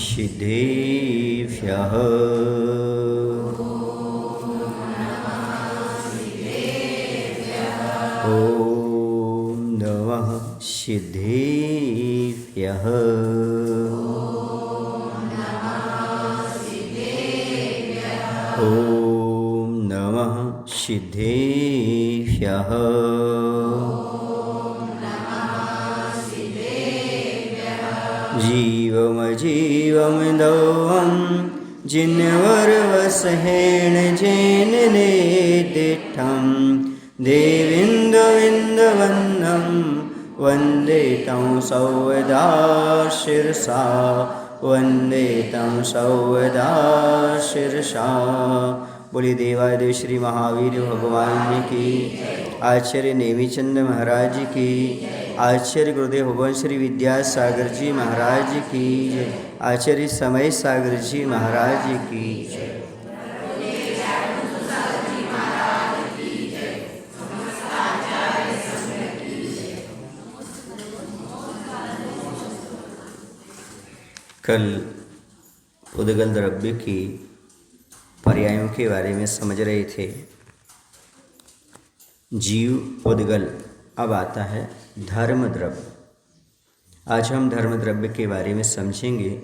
सिद्धेभ्यः। ॐ नमः सिद्धेभ्यः। ॐ नमः सिद्धेभ्यः। जीवमजीवं दौवं जिन्वरवसहेण जेन नेदिष्ठं देविन्दविन्दवन्दं वन्दे तं सौदा शिरसा, वन्दे तं सौदा शिरसा। बोलिए देवादेव श्री महावीर भगवान की, आचार्य नेमिचंद महाराज की, आचार्य गुरुदेव भगवान श्री विद्यासागर जी महाराज की जय, आचार्य समय सागर जी महाराज की जय। कल उद्गल द्रव्य की पर्यायों के बारे में समझ रहे थे। जीव उद्गल, अब आता है धर्म द्रव्य। आज हम धर्म द्रव्य के बारे में समझेंगे।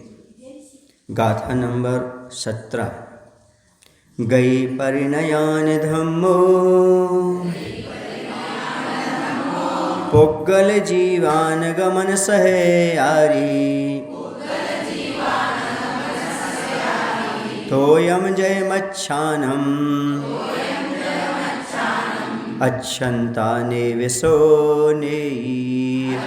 गाथा नंबर 17। गई परिणयान धम्मो पुग्गल जीवान गमन सहेयारी, तोयम जय मच्छानम अच्छन्ता नेवसो नेयी।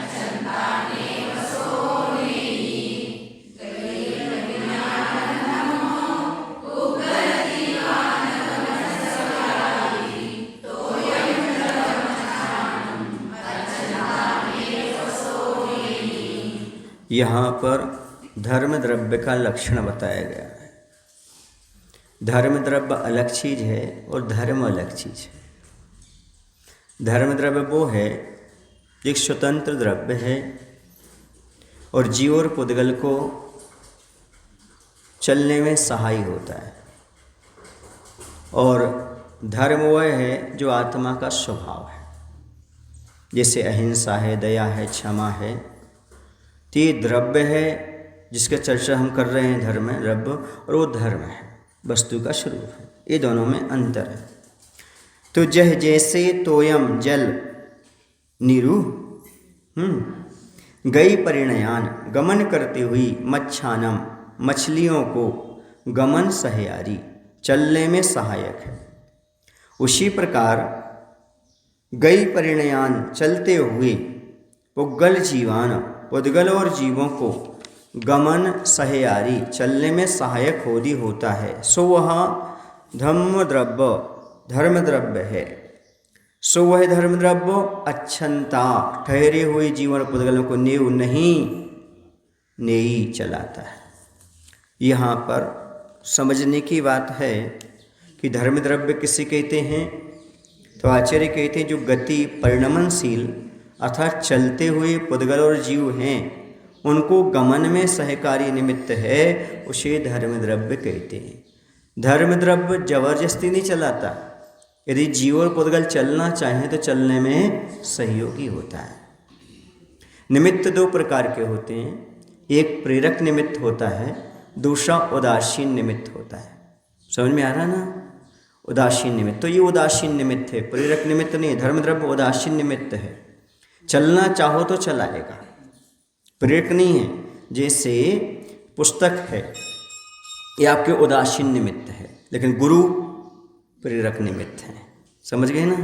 यहाँ पर धर्म द्रव्य का लक्षण बताया गया है। धर्म द्रव्य अलग चीज है और धर्म अलग चीज है। धर्म द्रव्य वो है एक स्वतंत्र द्रव्य है और जीव और पुद्गल को चलने में सहाय होता है, और धर्म वह है जो आत्मा का स्वभाव है, जैसे अहिंसा है, दया है, क्षमा है। तो ये द्रव्य है जिसका चर्चा हम कर रहे हैं, धर्म है द्रव्य, और वो धर्म है वस्तु का स्वरूप है। ये दोनों में अंतर है। तो जह जैसे तोयम जल नीरू गई परिणयान गमन करते हुई, मच्छानम मछलियों को, गमन सहेयारी चलने में सहायक है। उसी प्रकार गई परिणयान चलते हुए, पुग्गल जीवान पुद्गल और जीवों को, गमन सहेयारी चलने में सहायक होता है। सो वह धम्म द्रव्य धर्म द्रव्य है। सो वह धर्म द्रव्य अच्छन्ता ठहरे हुए जीवन पुद्गलों को नेव नहीं चलाता है। यहाँ पर समझने की बात है कि धर्म द्रव्य किसे कहते हैं। तो आचार्य कहते हैं जो गति परिणमनशील अर्थात चलते हुए पुद्गल और जीव हैं, उनको गमन में सहकारी निमित्त है, उसे धर्म द्रव्य कहते हैं। धर्म द्रव्य जबरदस्ती नहीं चलाता। यदि जीव और पुद्गल चलना चाहें तो चलने में सहयोगी होता है। निमित्त दो प्रकार के होते हैं, एक प्रेरक निमित्त होता है, दूसरा उदासीन निमित्त होता है। समझ में आ रहा ना? उदासीन निमित्त, तो ये उदासीन निमित्त है, प्रेरक निमित्त नहीं। धर्म द्रव्य उदासीन निमित्त है, चलना चाहो तो चलाएगा, प्रेरक नहीं है। जैसे पुस्तक है, ये आपके उदासीन निमित्त है, लेकिन गुरु प्रेरक निमित्त है। समझ गए ना?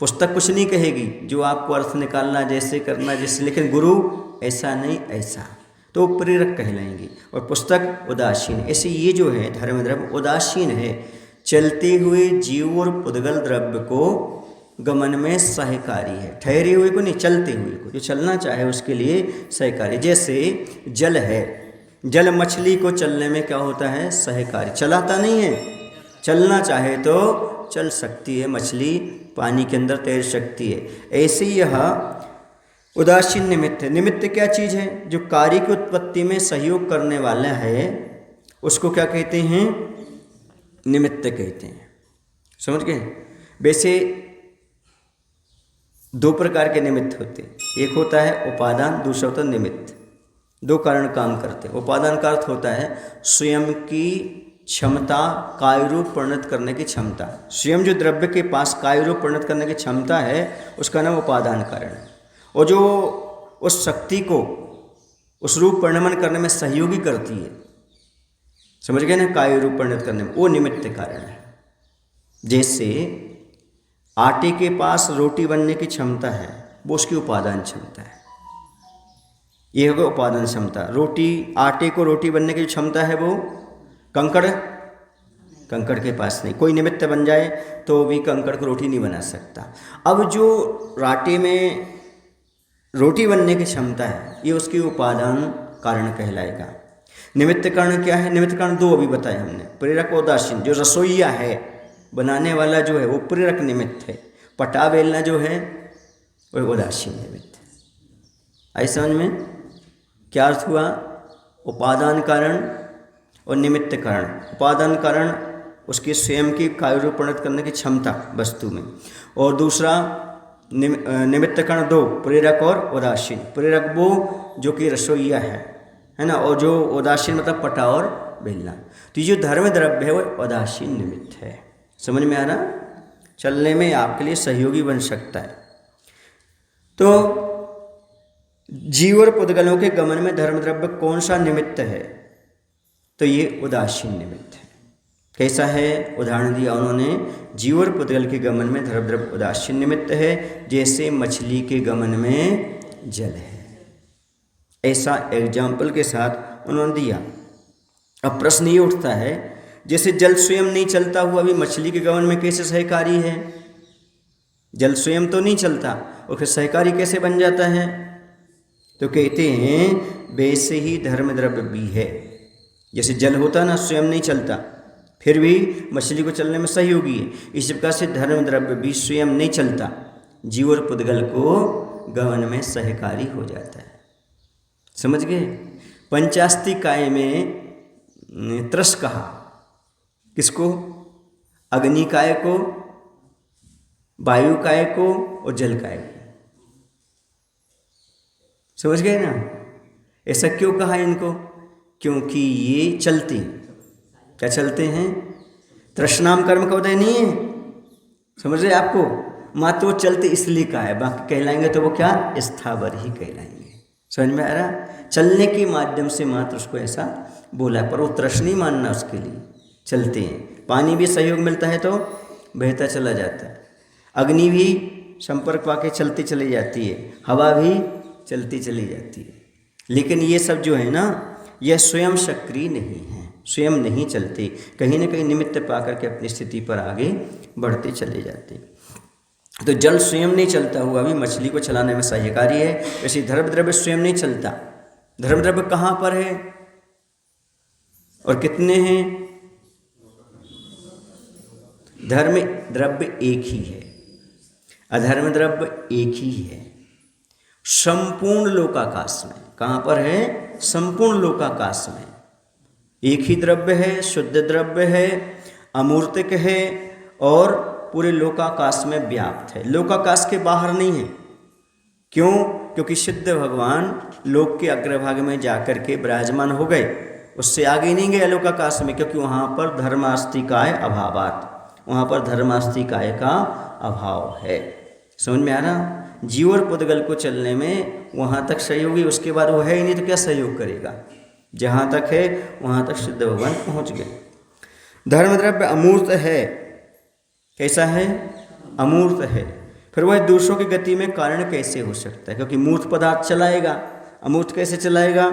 पुस्तक कुछ नहीं कहेगी, जो आपको अर्थ निकालना जैसे करना जैसे, लेकिन गुरु ऐसा नहीं ऐसा, तो प्रेरक कहलाएंगी। और पुस्तक उदासीन। ऐसे ये जो है धर्म द्रव्य उदासीन है, चलते हुए जीव और पुद्गल द्रव्य को गमन में सहकारी है। ठहरे हुए को नहीं, चलते हुए को, जो चलना चाहे उसके लिए सहकारी। जैसे जल है, जल मछली को चलने में क्या होता है? सहकारी। चलाता नहीं है, चलना चाहे तो चल सकती है मछली, पानी के अंदर तैर सकती है। ऐसे यह उदासीन निमित्त है। निमित्त क्या चीज़ है? जो कार्य की उत्पत्ति में सहयोग करने वाला है उसको क्या कहते हैं? निमित्त कहते हैं। समझ गए? वैसे दो प्रकार के निमित्त होते हैं, एक होता है उपादान, दूसरा होता है निमित्त। दो कारण काम करते हैं। उपादान का अर्थ होता है स्वयं की क्षमता, कायरूप परिणत करने की क्षमता। स्वयं जो द्रव्य के पास कायरूप परिणत करने की क्षमता है उसका नाम उपादान कारण है। और जो उस शक्ति को उस रूप परिणमन करने में सहयोगी करती है, समझ गए ना, कायरूप परिणत करने में, वो निमित्त कारण है। जैसे आटे के पास रोटी बनने की क्षमता है, वो उसकी उपादान क्षमता है। ये होगा उपादान क्षमता। रोटी, आटे को रोटी बनने की क्षमता है वो कंकड़ के पास नहीं। कोई निमित्त बन जाए तो भी कंकड़ को रोटी नहीं बना सकता। अब जो आटे में रोटी बनने की क्षमता है ये उसकी उपादान कारण कहलाएगा। निमित्त कारण क्या है? निमित्त कारण दो अभी बताए हमने, प्रेरक और उदासीन। जो रसोईया है, बनाने वाला जो है वो प्रेरक निमित्त है। पटा बेलना जो है वो उदासीन निमित्त है। आई समझ में? क्या अर्थ हुआ? उपादान कारण और निमित्त कारण। उपादान कारण उसकी स्वयं की कायरूप परिणत करने की क्षमता वस्तु में, और दूसरा निमित्त कारण दो, प्रेरक और उदासीन। प्रेरक वो जो कि रसोईया है ना, और जो उदासीन मतलब पटा और बेलना। तो ये जो धर्म द्रव्य है वो उदासीन निमित्त है। समझ में आ रहा? चलने में आपके लिए सहयोगी बन सकता है। तो जीव और पुद्गलों के गमन में धर्म द्रव्य कौन सा निमित्त है? तो ये उदासीन निमित्त है। कैसा है? उदाहरण दिया उन्होंने, जीव और पुद्गल के गमन में धर्म द्रव्य उदासीन निमित्त है, जैसे मछली के गमन में जल है। ऐसा एग्जाम्पल के साथ उन्होंने दिया। अब प्रश्न ये उठता है, जैसे जल स्वयं नहीं चलता हुआ भी मछली के गमन में कैसे सहकारी है? जल स्वयं तो नहीं चलता और फिर सहकारी कैसे बन जाता है? तो कहते हैं वैसे ही धर्म द्रव्य भी है। जैसे जल होता ना, स्वयं नहीं चलता, फिर भी मछली को चलने में सहयोगी है। इस प्रकार से धर्म द्रव्य भी स्वयं नहीं चलता, जीव और पुद्गल को गमन में सहकारी हो जाता है। समझ गए? पंचास्ति काय में त्रस कहा किसको? अग्नि काय को, वायु काय को और जल काय को। समझ गए ना? ऐसा क्यों कहा इनको? क्योंकि ये चलते हैं। क्या चलते हैं? तृष्णाम कर्म का उदय नहीं है। समझ रहे आपको? मात्र वो चलते इसलिए कहा है, बाकी कहलाएंगे तो वो क्या? स्थावर ही कहलाएंगे। समझ में आ रहा? चलने के माध्यम से मात्र उसको ऐसा बोला, पर वो तृष्ण नहीं मानना उसके लिए। चलते हैं। पानी भी सहयोग मिलता है तो बहता चला जाता है। अग्नि भी संपर्क पाके चलती चली जाती है, हवा भी चलती चली जाती है। लेकिन ये सब जो है ना, यह स्वयं सक्रिय नहीं है, स्वयं नहीं चलते, कहीं ना कहीं निमित्त पाकर के अपनी स्थिति पर आगे बढ़ते चले जाते। तो जल स्वयं नहीं चलता हुआ भी मछली को चलाने में सहायकारी है। वैसे धर्म द्रव्य स्वयं नहीं चलता। धर्म द्रव्य कहाँ पर है और कितने हैं? धर्म द्रव्य एक ही है, अधर्म द्रव्य एक ही है, संपूर्ण लोकाकाश में। कहाँ पर है? संपूर्ण लोकाकाश में एक ही द्रव्य है, शुद्ध द्रव्य है, अमूर्तिक है और पूरे लोकाकाश में व्याप्त है। लोकाकाश के बाहर नहीं है। क्यों? क्योंकि सिद्ध भगवान लोक के अग्रभाग में जाकर के विराजमान हो गए, उससे आगे नहीं गए लोकाकाश में, क्योंकि वहाँ पर धर्मास्तिकाय अभावात, वहाँ पर धर्मास्तिकाय का अभाव है। समझ में आ रहा? जीव और पुद्गल को चलने में वहाँ तक सहयोगी, उसके बाद वो है ही नहीं तो क्या सहयोग करेगा? जहाँ तक है वहाँ तक सिद्ध भगवान पहुँच गए। धर्म द्रव्य अमूर्त है। कैसा है? अमूर्त है। फिर वह दूसरों की गति में कारण कैसे हो सकता है? क्योंकि मूर्त पदार्थ चलाएगा, अमूर्त कैसे चलाएगा?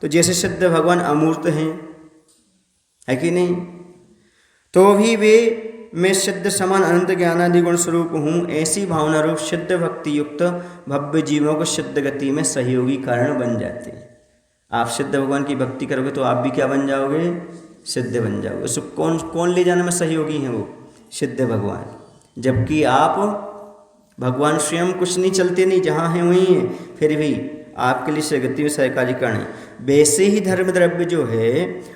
तो जैसे सिद्ध भगवान अमूर्त हैं, है कि नहीं? तो भी वे मैं सिद्ध समान अनंत ज्ञानादि गुण स्वरूप हूँ, ऐसी भावना रूप सिद्ध भक्ति युक्त भव्य जीवों को सिद्ध गति में सहयोगी कारण बन जाते हैं। आप सिद्ध भगवान की भक्ति करोगे तो आप भी क्या बन जाओगे? सिद्ध बन जाओगे। उसको कौन ले जाने में सहयोगी हैं? वो सिद्ध भगवान। जबकि आप भगवान स्वयं कुछ नहीं, चलते नहीं, जहाँ हैं वहीं हैं, फिर भी आपके लिए सगति में सहकारी कारण है। वैसे ही धर्म द्रव्य जो है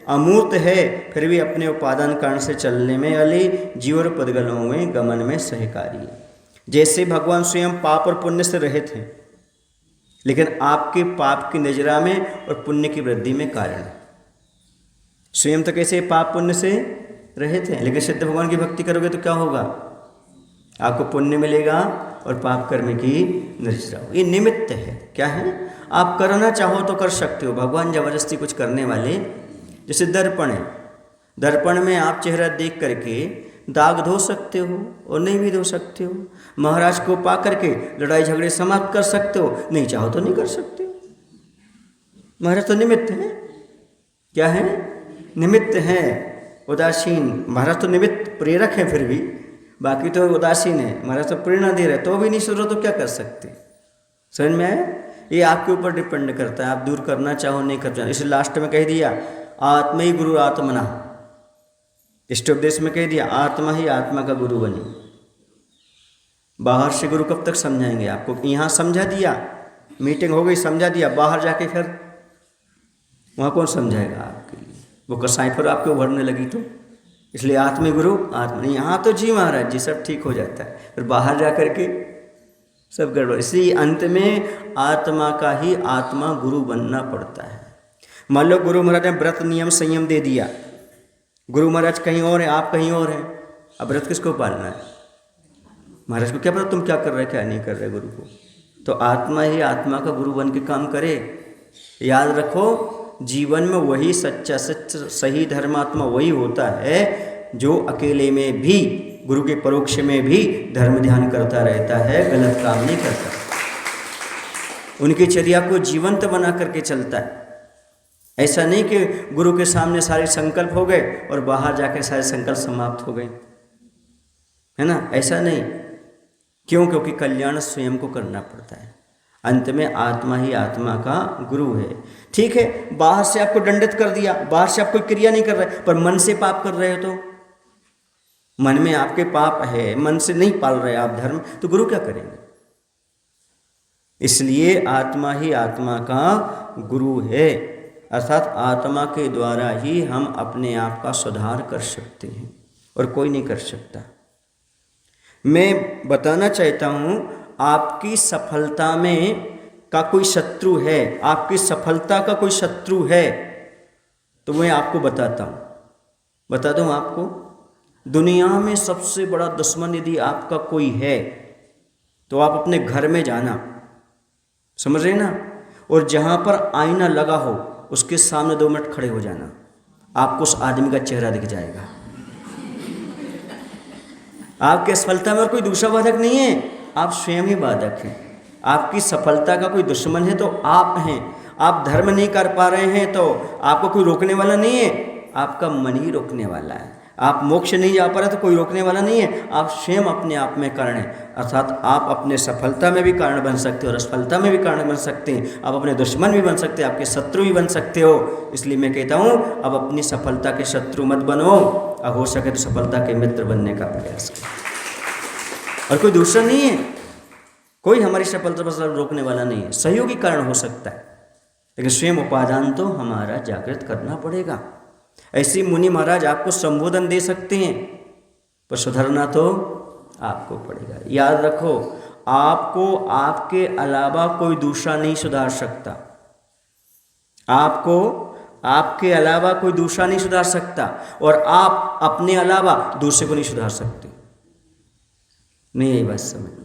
अमूर्त है, फिर भी अपने उपादान कारण से चलने में वाले जीव और पदगलों में गमन में सहकारी है। जैसे भगवान स्वयं पाप और पुण्य से रहित हैं, लेकिन आपके पाप की नजरा में और पुण्य की वृद्धि में कारण है। स्वयं तो कैसे पाप पुण्य से रहित हैं, लेकिन सिद्ध भगवान की भक्ति करोगे तो क्या होगा, आपको पुण्य मिलेगा और पाप कर्म की नजरा हो। ये निमित्त है। क्या है, आप करना चाहो तो कर सकते हो, भगवान जबरदस्ती कुछ करने वाले। जैसे दर्पण है, दर्पण में आप चेहरा देख करके दाग धो सकते हो और नहीं भी धो सकते हो। महाराज को पा करके लड़ाई झगड़े समाप्त कर सकते हो, नहीं चाहो तो नहीं कर सकते हो। महाराज तो निमित्त है। क्या है, निमित्त है, उदासीन। महाराज तो निमित्त प्रेरक है, फिर भी बाकी तो उदासीन है। महाराज तो प्रेरणा दे रहे तो भी नहीं सुधरो तो क्या कर सकते। समझ में आया? ये आपके ऊपर डिपेंड करता है, आप दूर करना चाहो नहीं कर चाहो। इसे लास्ट में कह दिया आत्मा ही गुरु आत्मना, इष्टोपदेश में कह दिया आत्मा ही आत्मा का गुरु बनी। बाहर से गुरु कब तक समझाएंगे आपको? यहाँ समझा दिया, मीटिंग हो गई, समझा दिया, बाहर जाके फिर वहाँ कौन समझाएगा आपके लिए? वो कसाई फिर आपको उभरने लगी तो। इसलिए आत्मा गुरु आत्मा नहीं, यहाँ तो जी महाराज जी सब ठीक हो जाता है, फिर बाहर जा करके सब गड़बड़। इसलिए अंत में आत्मा का ही आत्मा गुरु बनना पड़ता है। मान लो गुरु महाराज ने व्रत नियम संयम दे दिया, गुरु महाराज कहीं और है, आप कहीं और हैं, अब व्रत किसको पालना है? महाराज को क्या पता तुम क्या कर रहे क्या नहीं कर रहे गुरु को। तो आत्मा ही आत्मा का गुरु बन के काम करे। याद रखो, जीवन में वही सच्चा सच सही धर्मात्मा वही होता है जो अकेले में भी गुरु के परोक्ष में भी धर्म ध्यान करता रहता है, गलत काम नहीं करता, उनकी चर्या को जीवंत बना करके चलता है। ऐसा नहीं कि गुरु के सामने सारे संकल्प हो गए और बाहर जाके सारे संकल्प समाप्त हो गए, है ना, ऐसा नहीं। क्यों? क्योंकि कल्याण स्वयं को करना पड़ता है। अंत में आत्मा ही आत्मा का गुरु है। ठीक है, बाहर से आपको दंडित कर दिया, बाहर से आप कोई क्रिया नहीं कर रहे, पर मन से पाप कर रहे हो तो मन में आपके पाप है, मन से नहीं पाल रहे आप धर्म, तो गुरु क्या करेंगे? इसलिए आत्मा ही आत्मा का गुरु है, अर्थात आत्मा के द्वारा ही हम अपने आप का सुधार कर सकते हैं और कोई नहीं कर सकता। मैं बताना चाहता हूँ, आपकी सफलता में का कोई शत्रु है, आपकी सफलता का कोई शत्रु है तो मैं आपको बताता हूँ, बता दूँ आपको। दुनिया में सबसे बड़ा दुश्मन यदि आपका कोई है तो आप अपने घर में जाना, समझ रहे ना, और जहाँ पर आईना लगा हो उसके सामने 2 मिनट खड़े हो जाना, आपको उस आदमी का चेहरा दिख जाएगा। आपकी सफलता में और कोई दूसरा बाधक नहीं है, आप स्वयं ही बाधक हैं। आपकी सफलता का कोई दुश्मन है तो आप हैं। आप धर्म नहीं कर पा रहे हैं तो आपको कोई रोकने वाला नहीं है, आपका मन ही रोकने वाला है। आप मोक्ष नहीं जा पा रहे तो कोई रोकने वाला नहीं है, आप स्वयं अपने आप में कारण हैं। अर्थात आप अपने सफलता में भी कारण बन सकते हो और असफलता में भी कारण बन सकते हैं। आप अपने दुश्मन भी बन सकते हैं, आपके शत्रु भी बन सकते हो। इसलिए मैं कहता हूँ, अब अपनी सफलता के शत्रु मत बनो, और हो सके तो सफलता के मित्र बनने का प्रयास करो। और कोई दूसरा नहीं है, कोई हमारी सफलता पर रोकने वाला नहीं है। सहयोगी कारण हो सकता है, लेकिन स्वयं उपादान तो हमारा जागृत करना पड़ेगा। ऐसे मुनि महाराज आपको संबोधन दे सकते हैं, पर सुधरना तो आपको पड़ेगा। याद रखो, आपको आपके अलावा कोई दूसरा नहीं सुधार सकता। आपको आपके अलावा कोई दूसरा नहीं सुधार सकता, और आप अपने अलावा दूसरे को नहीं सुधार सकते। नहीं, यही बात समझ में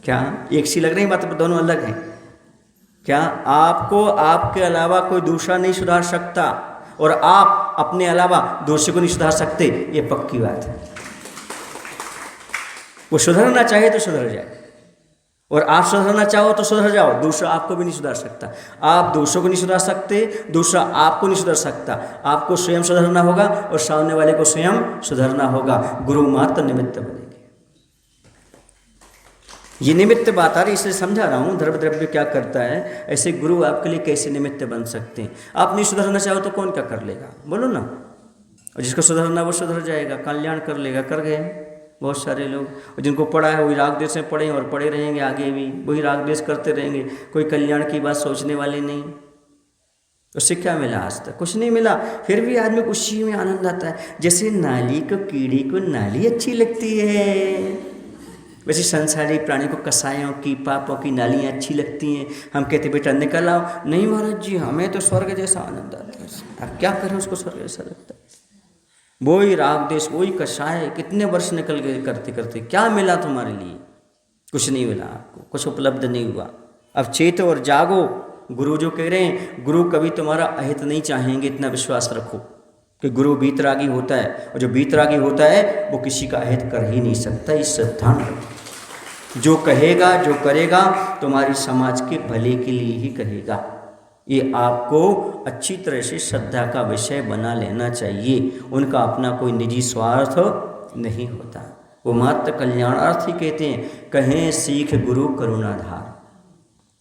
क्या? एक सी लग रही बात, पर दोनों अलग हैं। क्या? आपको आपके अलावा कोई दूसरा नहीं सुधार सकता, और आप अपने अलावा दूसरे को नहीं सुधार सकते, ये पक्की बात है। वो सुधरना चाहे तो सुधर जाए, और आप सुधरना चाहो तो सुधर जाओ। दूसरा आपको भी नहीं सुधार सकता। आप दूसरों को नहीं सुधार सकते, दूसरा आपको नहीं सुधार सकता। आपको स्वयं सुधरना होगा और सामने वाले को स्वयं सुधरना होगा। गुरु मात्र निमित्त बनेंगे। ये निमित्त बात आ रही, इसलिए समझा रहा हूँ धर्म द्रव्य क्या करता है। ऐसे गुरु आपके लिए कैसे निमित्त बन सकते हैं। आप नहीं सुधरना चाहो तो कौन क्या कर लेगा, बोलो ना। और जिसको सुधरना वो सुधर जाएगा, कल्याण कर लेगा, कर गए। बहुत सारे लोग, और जिनको पढ़ा है वही राग द्वेष में पढ़े और पढ़े रहेंगे, आगे भी वही राग द्वेष करते रहेंगे, कोई कल्याण की बात सोचने वाले नहीं। उससे क्या मिला? आज तक कुछ नहीं मिला। फिर भी आदमी को उसी में आनंद आता है। जैसे नाली को, कीड़ी को नाली अच्छी लगती है, वैसे संसारी प्राणी को कसायों की, पापों की नालियाँ अच्छी लगती हैं। हम कहते बेटा निकल आओ, नहीं महाराज जी हमें तो स्वर्ग जैसा आनंद आता है। अब क्या करें, उसको स्वर्ग जैसा लगता है। वही राग देश, वही कषाय, कितने वर्ष निकल गए करते करते, क्या मिला तुम्हारे लिए? कुछ नहीं मिला आपको, कुछ उपलब्ध नहीं हुआ। अब चेतो और जागो। गुरु जो कह रहे हैं, गुरु कभी तुम्हारा अहित नहीं चाहेंगे, इतना विश्वास रखो कि गुरु बीतरागी होता है, और जो बीतरागी होता है वो किसी का अहित कर ही नहीं सकता। इस ध्यान रखो, जो कहेगा जो करेगा तुम्हारी समाज के भले के लिए ही कहेगा। ये आपको अच्छी तरह से श्रद्धा का विषय बना लेना चाहिए। उनका अपना कोई निजी स्वार्थ नहीं होता, वो मात्र कल्याणार्थ ही कहते हैं। कहें सीख गुरु करुणाधार,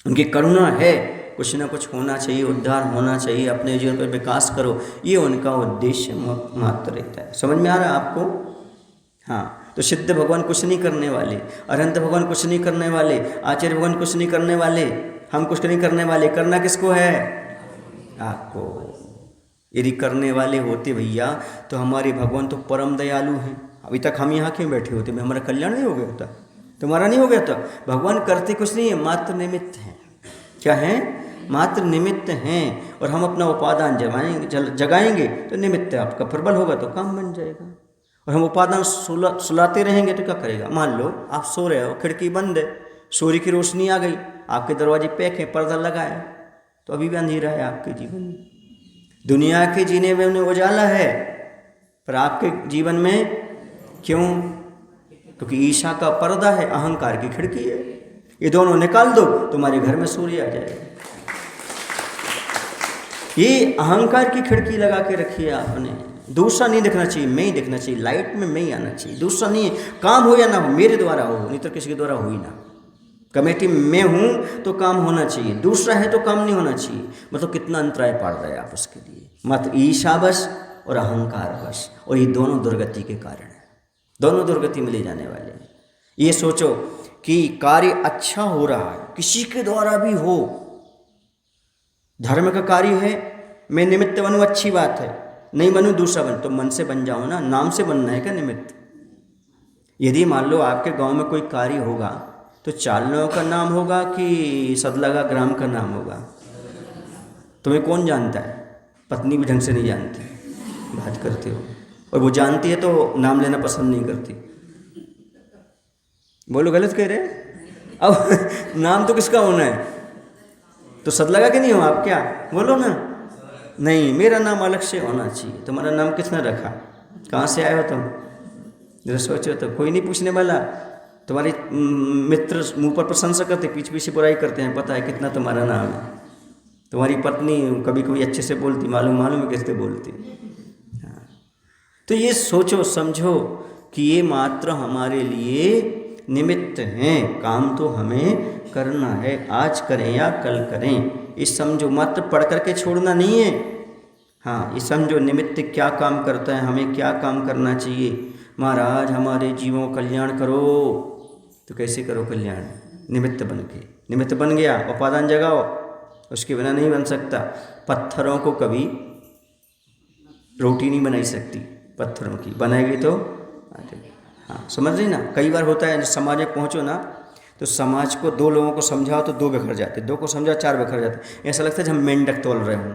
उनकी करुणा है, कुछ ना कुछ होना चाहिए, उद्धार होना चाहिए, अपने जीवन पर विकास करो, ये उनका उद्देश्य मात्र रहता है। समझ में आ रहा है आपको? हाँ, तो सिद्ध भगवान कुछ नहीं करने वाले, अरहंत भगवान कुछ नहीं करने वाले, आचार्य भगवान कुछ नहीं करने वाले, हम कुछ नहीं करने वाले। करना किसको है? आपको। यदि करने वाले होते भैया तो हमारे भगवान तो परम दयालु हैं। अभी तक हम यहाँ क्यों बैठे होते? हमारा कल्याण नहीं हो गया होता, तुम्हारा नहीं हो गया था। भगवान करते कुछ नहीं है, मात्र निमित्त हैं। क्या है? मात्र निमित्त हैं। और हम अपना उपादान जगाएंगे तो निमित्त आपका प्रबल होगा तो काम बन जाएगा। और हम उपादान सुलाते रहेंगे तो क्या करेगा? मान लो आप सो रहे हो, खिड़की बंद है, सूर्य की रोशनी आ गई, आपके दरवाजे पैक है, पर्दा लगा है, तो अभी भी अंधेरा है आपके जीवन में। दुनिया के जीने में उन्हें उजाला है, पर आपके जीवन में क्यों? क्योंकि ईशा का पर्दा है, अहंकार की खिड़की है। ये दोनों निकाल दो, तुम्हारे घर में सूर्य आ जाएगा। ये अहंकार की खिड़की लगा के रखी है आपने। दूसरा नहीं दिखना चाहिए, मैं ही दिखना चाहिए, लाइट में मैं ही आना चाहिए। दूसरा नहीं है, काम हो या ना हो, मेरे द्वारा हो, नहीं तो किसी के द्वारा हो ही ना। कमेटी में हूँ तो काम होना चाहिए, दूसरा है तो काम नहीं होना चाहिए। मतलब कितना अंतराय पाड़ रहे हैं आप उसके लिए। मात्र ईर्ष्या बस और अहंकार बस, और ये दोनों दुर्गति के कारण है, दोनों दुर्गति में ले जाने वाले हैं। ये सोचो कि कार्य अच्छा हो रहा है, किसी के द्वारा भी हो, धर्म का कार्य है, मैं निमित्त बनूं, अच्छी बात है, नहीं बनूं दूसरा बन, तो मन से बन जाओ ना। नाम से बनना है क्या निमित्त? यदि मान लो आपके गांव में कोई कार्य होगा तो चालनों का नाम होगा कि सदलगा ग्राम का नाम होगा? तुम्हें कौन जानता है? पत्नी भी ढंग से नहीं जानती, बात करते हो, और वो जानती है तो नाम लेना पसंद नहीं करती। बोलो गलत कह रहे? अब नाम तो किसका होना है? तो सदलगा के नहीं हो आप क्या? बोलो ना। नहीं, मेरा नाम अलग से होना चाहिए। तुम्हारा नाम किसने रखा? कहाँ से आए हो तुम? जरा सोचो तो, कोई नहीं पूछने वाला। तुम्हारे मित्र मुंह पर प्रशंसा करते, पीछे पीछे बुराई करते हैं, पता है कितना तुम्हारा नाम है। तुम्हारी पत्नी कभी कभी अच्छे से बोलती, मालूम है कैसे बोलती। हाँ, तो ये सोचो समझो कि ये मात्र हमारे लिए निमित्त हैं, काम तो हमें करना है, आज करें या कल करें। इस समझो, मात्र पढ़ करके छोड़ना नहीं है। हाँ, ये समझो निमित्त क्या काम करता है, हमें क्या काम करना चाहिए। महाराज हमारे जीवों कल्याण करो, तो कैसे करो कल्याण? निमित्त बन के। निमित्त बन गया, उपादान जगाओ, उसके बिना नहीं बन सकता। पत्थरों को कभी रोटी नहीं बनाई सकती, पत्थरों की बनाएगी तो। हाँ, समझ रही ना? कई बार होता है समाज में पहुँचो ना, तो समाज को दो लोगों को समझाओ तो दो बिखर जाते, दो को समझाओ चार बिखर जाते। ऐसा लगता है जब हम मेंढक तोल रहे हों।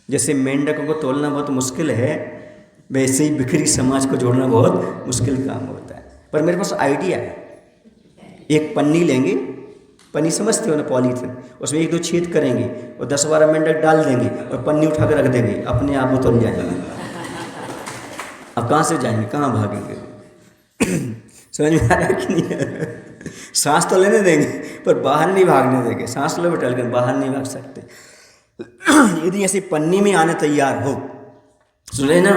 जैसे मेंढकों को तोलना बहुत मुश्किल है, वैसे ही बिखरी समाज को जोड़ना बहुत मुश्किल काम होता है। पर मेरे पास आइडिया है। एक पन्नी लेंगे, पन्नी समझते हो ना, पॉलीथिन, उसमें एक दो छेद करेंगे और 10-12 मेंढक डाल देंगे और पन्नी उठा कर रख देंगे, अपने आप वो तोल जाएंगे। अब कहाँ से जाएंगे, कहाँ भागेंगे? समझ में आ रहा है कि नहीं? सांस तो लेने देंगे पर बाहर नहीं भागने देंगे। सांस लो बैठल कर, बाहर नहीं भाग सकते। यदि ऐसी पन्नी में आने तैयार हो, सुने ना,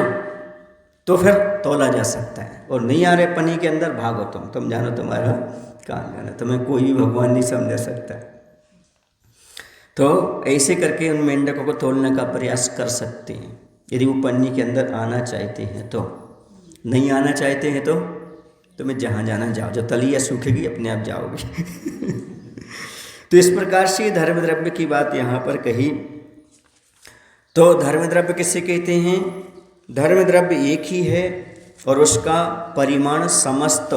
तो फिर तोला जा सकता है। और नहीं आ रहे पन्नी के अंदर, भागो तुम जानो तुम्हारा काम जाना, तुम्हें कोई भी भगवान नहीं समझा सकता। तो ऐसे करके उन मेंढकों को तोलने का प्रयास कर सकते हैं, यदि वो पन्नी के अंदर आना चाहते हैं तो। नहीं आना चाहते हैं तो तुम्हें जहाँ जाना जाओ, जब तलिया सूखेगी अपने आप जाओगे। तो इस प्रकार से धर्म द्रव्य की बात यहाँ पर कही। तो धर्म द्रव्य किससे कहते हैं? धर्म द्रव्य एक ही है और उसका परिमाण समस्त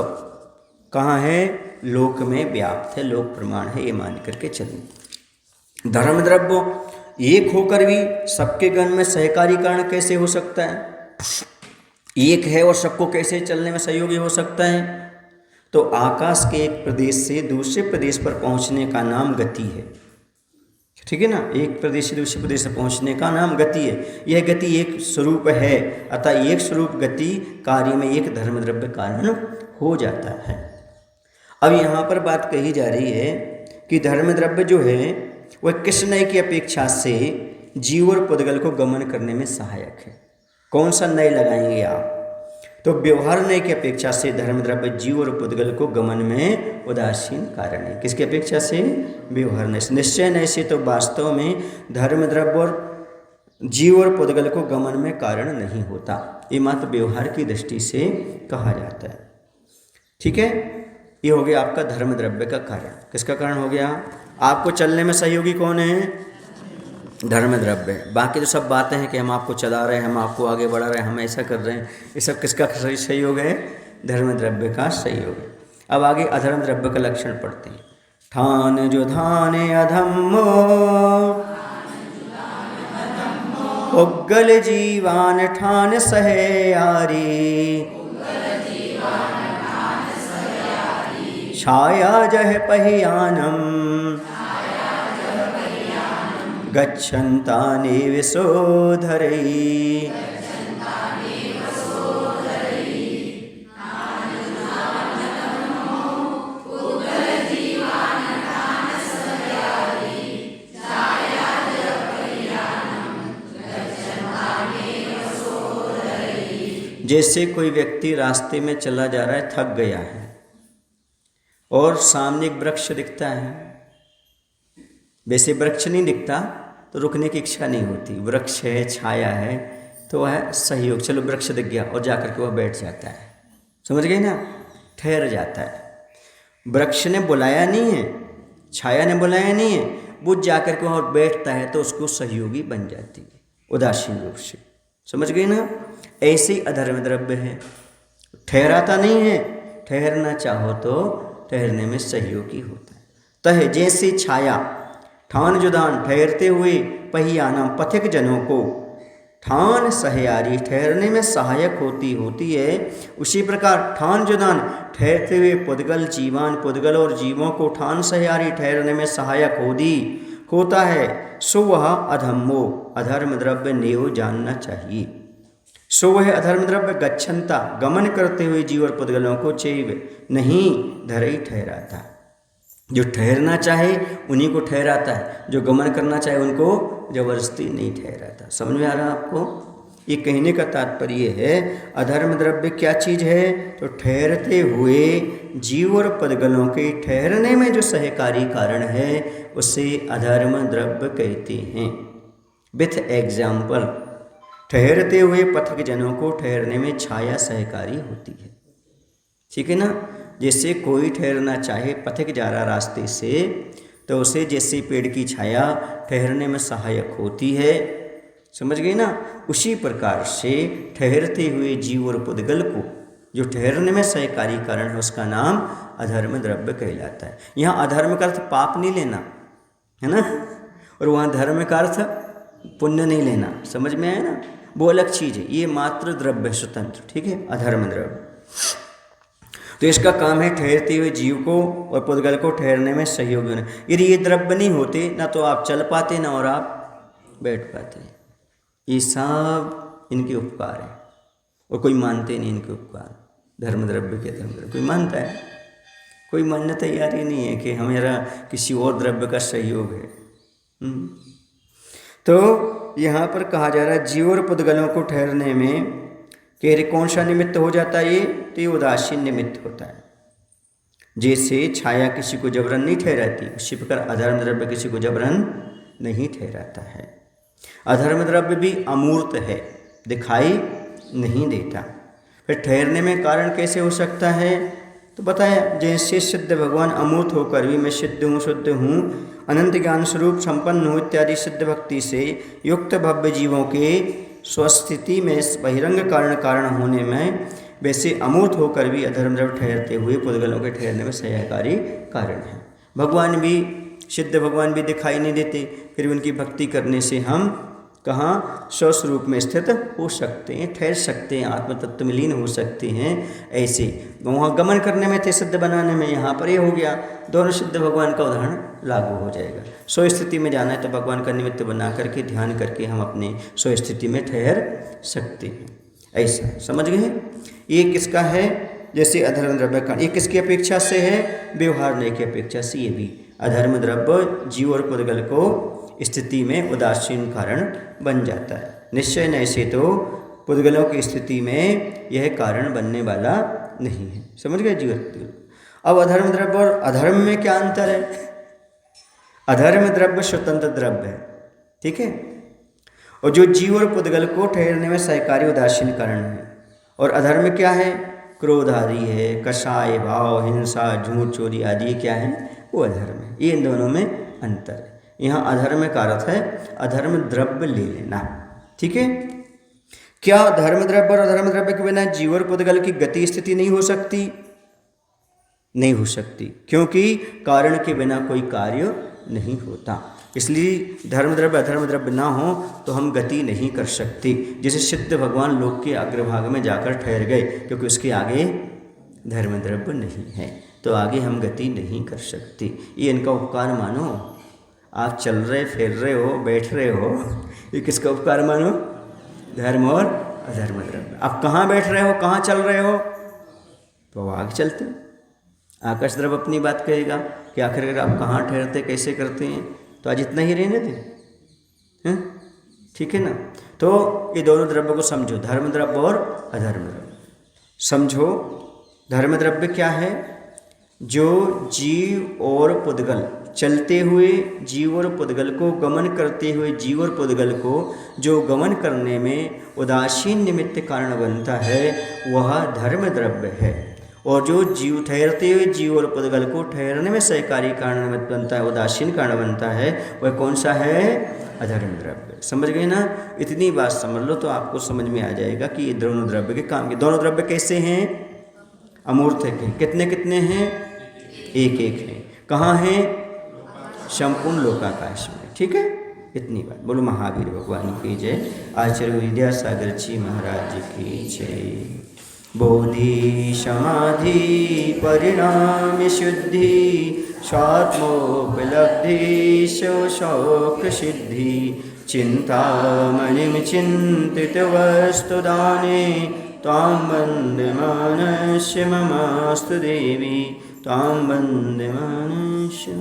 कहाँ है? लोक में व्याप्त है, लोक प्रमाण है, ये मान करके चलिए। धर्म द्रव्य एक होकर भी सबके गण में सहकारी कारण कैसे हो सकता है? एक है और सबको कैसे चलने में सहयोगी हो सकता है? तो आकाश के एक प्रदेश से दूसरे प्रदेश पर पहुंचने का नाम गति है, ठीक है ना। एक प्रदेश से दूसरे प्रदेश से पहुंचने का नाम गति है। यह गति एक स्वरूप है, अतः एक स्वरूप गति कार्य में एक धर्म द्रव्य कारण हो जाता है। अब यहाँ पर बात कही जा रही है कि धर्म द्रव्य जो है वह किस नय की अपेक्षा से जीव और पुद्गल को गमन करने में सहायक है। कौन सा नय लगाएंगे आप? तो व्यवहार नय की अपेक्षा से धर्म द्रव्य जीव और पुद्गल को गमन में उदासीन कारण है। किसकी अपेक्षा से? व्यवहार नय से। निश्चय नय से तो वास्तव में धर्म द्रव्य और जीव और पुद्गल को गमन में कारण नहीं होता, ये मात्र व्यवहार की दृष्टि से कहा जाता है, ठीक है। ये हो गया आपका धर्म द्रव्य का कारण। किसका कारण हो गया? आपको चलने में सहयोगी कौन है? धर्म द्रव्य। बाकी तो सब बातें हैं कि हम आपको चला रहे हैं, हम आपको आगे बढ़ा रहे हैं, हम ऐसा कर रहे हैं, ये सब किसका सहयोग है? धर्म द्रव्य का सहयोग है। अब आगे अधर्म द्रव्य का लक्षण पढ़ते हैं। ठान जो धाने अधम्मो उग्गल जीवान ठान सहेयारी छाया जह पहियानम गच्छन्तानि विशोधरै। जैसे कोई व्यक्ति रास्ते में चला जा रहा है, थक गया है और सामने एक वृक्ष दिखता है। वैसे वृक्ष नहीं दिखता तो रुकने की इच्छा नहीं होती, वृक्ष है, छाया है, तो वह सहयोग, चलो वृक्ष दिख गया और जाकर के वह बैठ जाता है। समझ गए ना? ठहर जाता है। वृक्ष ने बुलाया नहीं है, छाया ने बुलाया नहीं है, वो जाकर के वहाँ बैठता है तो उसको सहयोगी बन जाती है उदासीन रूप से। समझ गए ना? ऐसे ही अधर्म द्रव्य है, ठहराता नहीं है, ठहरना चाहो तो ठहरने में सहयोगी होता है। तह जैसे छाया ठान जुदान ठहरते हुए पहियाना पथिक जनों को ठान सहेयारी ठहरने में सहायक होती है, उसी प्रकार ठान जुदान ठहरते हुए पुद्गल जीवान पुद्गल और जीवों को ठान सहेयारी ठहरने में सहायक होता है। सो वह अधम्मो अधर्म द्रव्य नेव जानना चाहिए। सो वह अधर्म द्रव्य गच्छन्ता गमन करते हुए जीव और पुद्गलों को चैव नहीं धरई ठहराता। जो ठहरना चाहे उन्हीं को ठहराता है, जो गमन करना चाहे उनको जबरदस्ती नहीं ठहराता। समझ में आ रहा आपको? ये कहने का तात्पर्य है अधर्म द्रव्य क्या चीज़ है? तो ठहरते हुए जीव और पुद्गलों के ठहरने में जो सहकारी कारण है उसे अधर्म द्रव्य कहते हैं। विथ एग्जाम्पल, ठहरते हुए पथिक जनों को ठहरने में छाया सहकारी होती है, ठीक है ना। जैसे कोई ठहरना चाहे, पथिक जा रहा रास्ते से, तो उसे जैसे पेड़ की छाया ठहरने में सहायक होती है, समझ गई ना। उसी प्रकार से ठहरते हुए जीव और पुद्गल को जो ठहरने में सहकारी कारण है उसका नाम अधर्म द्रव्य कहलाता है। यहाँ अधर्म का अर्थ पाप नहीं लेना है ना, और वहाँ धर्म का अर्थ पुण्य नहीं लेना। समझ में आया ना? वो अलग चीज़ है, ये मात्र द्रव्य स्वतंत्र, ठीक है, अधर्म द्रव्य। तो इसका काम है ठहरते हुए जीव को और पुद्गल को ठहरने में सहयोग होना। यदि ये द्रव्य नहीं होते ना तो आप चल पाते ना और आप बैठ पाते। ये सब इनके उपकार है और कोई मानते नहीं इनके उपकार। धर्म द्रव्य के धर्म द्रव्य कोई मानता है? कोई मानने तैयार ही नहीं है कि हमारा किसी और द्रव्य का सहयोग है। तो यहाँ पर कहा जा रहा है जीव और पुद्गलों को ठहरने में कह रहे कौन सा निमित्त हो जाता है? ये तो ये उदासीन निमित्त होता है। जैसे छाया किसी को जबरन नहीं ठहराती, उसी प्रकार अधर्म द्रव्य किसी को जबरन नहीं ठहराता है। अधर्म द्रव्य भी अमूर्त है, दिखाई नहीं देता, फिर ठहरने में कारण कैसे हो सकता है? तो बताया, जैसे सिद्ध भगवान अमूर्त होकर भी मैं सिद्ध हूँ, शुद्ध हूँ, अनंत ज्ञान स्वरूप संपन्न हूँ इत्यादि सिद्ध भक्ति से युक्त भव्य जीवों के स्वस्थिति में बहिरंग कारण होने में, वैसे अमूर्त होकर भी अधर्म द्रव्य ठहरते हुए पुद्गलों के ठहरने में सहायकारी कारण है। भगवान भी, सिद्ध भगवान भी दिखाई नहीं देते, फिर भी उनकी भक्ति करने से हम कहाँ स्वस्वरूप में स्थित हो सकते हैं, ठहर सकते हैं, आत्म तत्व में लीन हो सकते हैं। ऐसे वहाँ गमन करने में थे, सिद्ध बनाने में, यहाँ पर ये हो गया। दोनों सिद्ध भगवान का उदाहरण लागू हो जाएगा। स्व स्थिति में जाना है तो भगवान का निमित्त बना करके ध्यान करके हम अपने स्व स्थिति में ठहर सकते हैं। ऐसा समझ गए? ये किसका है? जैसे अधर्म द्रव्य का, ये किसकी अपेक्षा से है? व्यवहार नहीं की अपेक्षा से। ये भी अधर्म द्रव्य जीव और पुद्गल को स्थिति में उदासीन कारण बन जाता है। निश्चय न ऐसे तो पुद्गलों की स्थिति में यह कारण बनने वाला नहीं है। समझ गए जीव? अब अधर्म द्रव्य और अधर्म में क्या अंतर है? अधर्म द्रव्य स्वतंत्र द्रव्य है, ठीक है, और जो जीव और पुद्गल को ठहरने में सहकारी उदासीन कारण है। और अधर्म क्या है? क्रोध आदि है, कषाय भाव, हिंसा, झूठ, चोरी आदि क्या है? वो अधर्म है। ये इन दोनों में अंतर है। यहाँ अधर्म का अर्थ है अधर्म द्रव्य ले लेना, ठीक है। क्या धर्म द्रव्य और अधर्म द्रव्य के बिना जीव और पुद्गल की गति स्थिति नहीं हो सकती? नहीं हो सकती, क्योंकि कारण के बिना कोई कार्य नहीं होता। इसलिए धर्म द्रव्य अधर्म द्रव्य ना हो तो हम गति नहीं कर सकते। जैसे सिद्ध भगवान लोक के अग्रभाग में जाकर ठहर गए, क्योंकि उसके आगे धर्म द्रव्य नहीं है, तो आगे हम गति नहीं कर सकते। ये इनका उपकार मानो। आप चल रहे, फिर रहे हो, बैठ रहे हो, ये किसका उपकार मानो? धर्म और अधर्म द्रव्य। आप कहाँ बैठ रहे हो, कहाँ चल रहे हो, तो आगे चलते। आकाश द्रव्य अपनी बात कहेगा कि आखिर अगर आप कहाँ ठहरते, कैसे करते हैं, तो आज इतना ही रहने दें, ठीक है ना। तो ये दोनों द्रव्य को समझो, धर्म द्रव्य और अधर्म द्रव्य समझो। धर्म द्रव्य क्या है? जो जीव और पुद्गल, चलते हुए जीव और पुद्गल को, गमन करते हुए जीव और पुद्गल को जो गमन करने में उदासीन निमित्त कारण बनता है, वह धर्म द्रव्य है। और जो जीव ठहरते हुए जीव और पुद्गल को ठहरने में सहकारी कारण बनता है, उदासीन कारण बनता है, वह कौन सा है? अधर्म द्रव्य। समझ गए ना? इतनी बात समझ लो तो आपको समझ में आ जाएगा कि ये दोनों द्रव्य के काम के। दोनों द्रव्य कैसे हैं? अमूर्त है। कितने कितने हैं? एक एक हैं। कहाँ हैं? संपूर्ण लोकाकाश में, ठीक है। इतनी बात बोलो। महावीर भगवान की जय। आचार्य विद्यासागर जी महाराज की जय। बोधि समाधि परिणाम शुद्धि, स्वात्मोपलब्धि शौक सिद्धि, चिंतामणिं चिंतित वस्तुदाने, तां वन्दमानस्य ममास्तु देवी, तां वन्दमानस्य।